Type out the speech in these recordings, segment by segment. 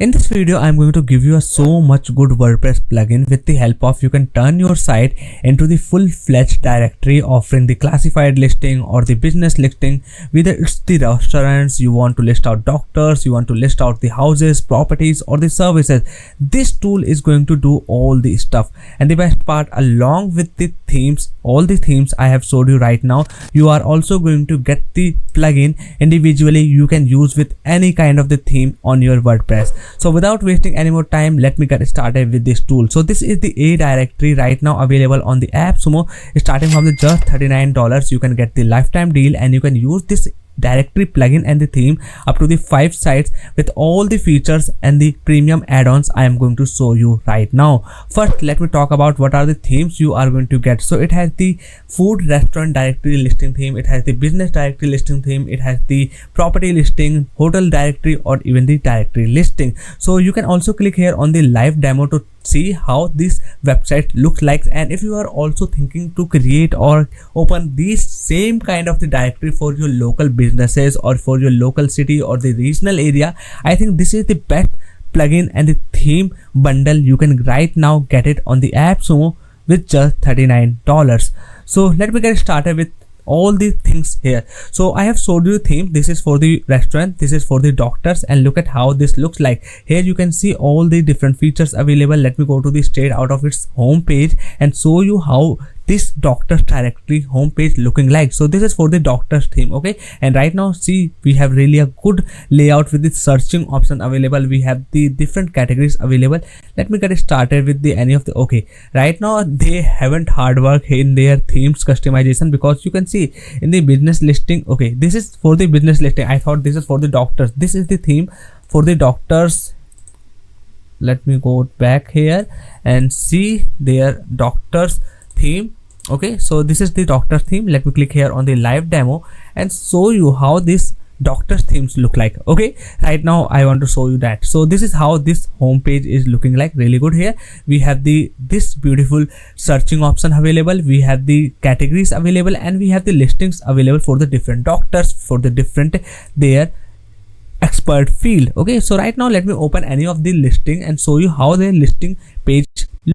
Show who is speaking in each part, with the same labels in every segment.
Speaker 1: In this video, I'm going to give you a so much good WordPress plugin with the help of you can turn your site into the full-fledged directory offering the classified listing or the business listing. Whether it's the restaurants, you want to list out doctors, you want to list out the houses, properties or the services. This tool is going to do all the stuff. And the best part, along with the themes, all the themes I have showed you right now, you are also going to get the plugin individually you can use with any kind of the theme on your WordPress. So without wasting any more time, let me get started with this tool. So this is the ADirectory right now available on the AppSumo. Starting from the just $39, you can get the lifetime deal and you can use this directory plugin and the theme up to the 5 sites with all the features and the premium add-ons I am going to show you right now. First, let me talk about what are the themes you are going to get. So it has the food restaurant directory listing theme, it has the business directory listing theme, it has the property listing, hotel directory or even the directory listing. So you can also click here on the live demo to see how this website looks like. And if you are also thinking to create or open these same kind of the directory for your local businesses or for your local city or the regional area, I think this is the best plugin and the theme bundle. You can right now get it on the AppSumo with just $39. So let me get started with all the things here. So I have showed you the theme. This is for the restaurant, this is for the doctors, and look at how this looks like. Here you can see all the different features available. Let me go to the straight out of its home page and show you how this doctors directory homepage looking like. So this is for the doctors theme, okay? And right now see, we have really a good layout with the searching option available. We have the different categories available. Let me get started with the any of the okay. Right now they haven't hard work in their themes customization, because you can see in the business listing, okay, this is for the business listing. I thought this is for the doctors. This is the theme for the doctors. Let me go back here and see their doctors theme. Okay, so this is the doctor theme. Let me click here on the live demo and show you how this doctor's themes look like. Okay, right now I want to show you that. So this is how this home page is looking like. Really good. Here we have this beautiful searching option available, we have the categories available, and we have the listings available for the different doctors, for the different their expert field. Okay, so right now let me open any of the listing and show you how the listing page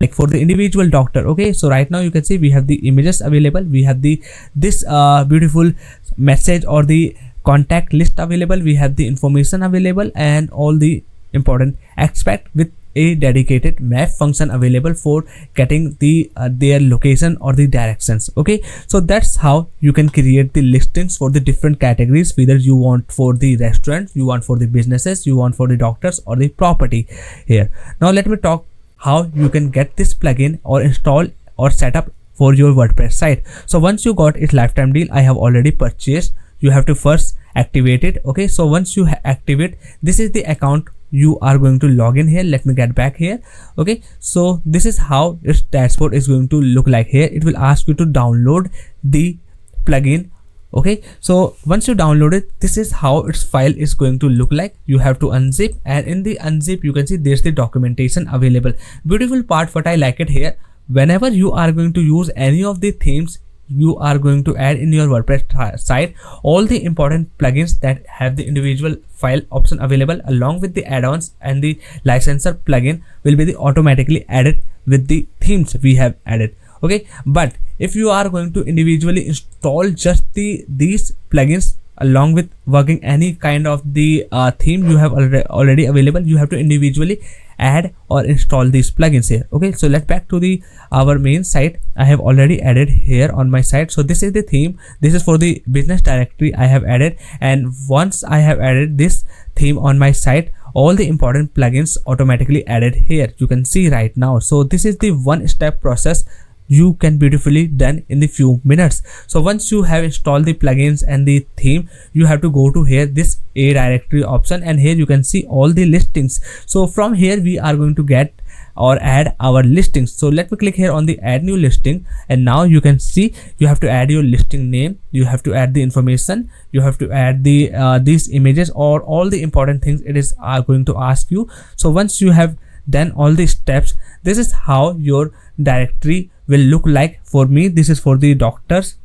Speaker 1: like for the individual doctor. Okay, so right now you can see we have the images available, we have this beautiful message or the contact list available, we have the information available, and all the important aspect with a dedicated map function available for getting the their location or the directions. Okay, so that's how you can create the listings for the different categories, whether you want for the restaurants, you want for the businesses, you want for the doctors or the property here. Now let me talk how you can get this plugin or install or set up for your WordPress site. So once you got its lifetime deal, I have already purchased. You have to first activate it. Okay, so once you activate, this is the account you are going to log in here. Let me get back here. Okay, so this is how its dashboard is going to look like. Here it will ask you to download the plugin. Okay, so once you download it, this is how its file is going to look like. You have to unzip, and in the unzip you can see there's the documentation available. Beautiful part, what I like it here, whenever you are going to use any of the themes you are going to add in your WordPress site, all the important plugins that have the individual file option available along with the add-ons and the licenser plugin will be automatically added with the themes we have added. Okay, but if you are going to individually install just these plugins along with working any kind of the theme you have already available, you have to individually add or install these plugins here. Okay, so let's back to our main site. I have already added here on my site. So this is the theme, this is for the business directory I have added, and once I have added this theme on my site, all the important plugins automatically added here, you can see right now. So this is the one-step process you can beautifully done in the few minutes. So once you have installed the plugins and the theme, you have to go to here this ADirectory option, and here you can see all the listings. So from here we are going to get or add our listings. So let me click here on the add new listing, and now you can see you have to add your listing name, you have to add the information, you have to add the these images or all the important things it is going to ask you. So once you have done all these steps, this is how your directory will look like. For me, this is for the doctors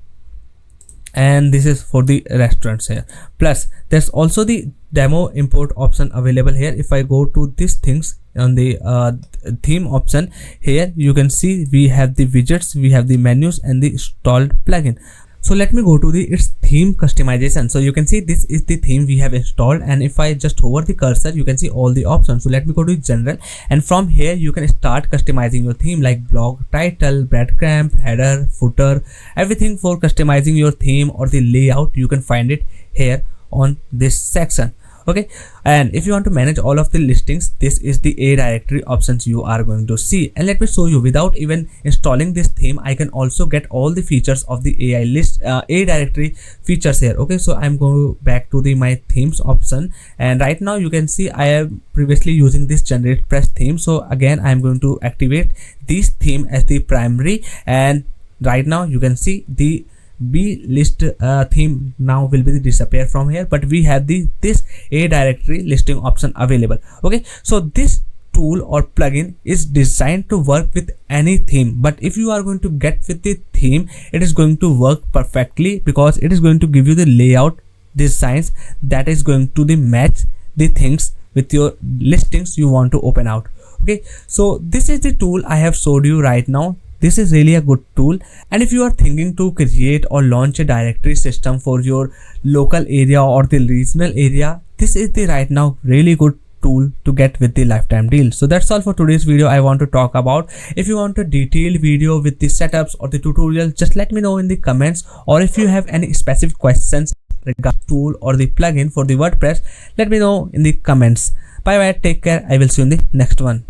Speaker 1: and this is for the restaurants here. Plus there's also the demo import option available here. If I go to these things on the theme option, here you can see we have the widgets, we have the menus and the installed plugin. So let me go to the its theme customization. So you can see this is the theme we have installed, and if I just hover the cursor, you can see all the options. So let me go to general, and from here you can start customizing your theme, like blog title, breadcrumb, header, footer, everything for customizing your theme or the layout. You can find it here on this section. Okay, and if you want to manage all of the listings, this is the ADirectory options you are going to see. And let me show you, without even installing this theme, I can also get all the features of the AI list ADirectory features here. Okay, so I'm going back to the my themes option, and right now you can see I am previously using this WordPress theme. So again I'm going to activate this theme as the primary, and right now you can see the B list theme now will be disappear from here, but we have this ADirectory listing option available. Okay, so this tool or plugin is designed to work with any theme, but if you are going to get with the theme, it is going to work perfectly, because it is going to give you the layout designs that is going to match the things with your listings you want to open out. Okay, so this is the tool I have showed you right now. This is really a good tool, and if you are thinking to create or launch a directory system for your local area or the regional area, this is the right now really good tool to get with the lifetime deal. So that's all for today's video I want to talk about. If you want a detailed video with the setups or the tutorial, just let me know in the comments, or if you have any specific questions regarding tool or the plugin for the WordPress, let me know in the comments. Bye bye, take care, I will see you in the next one.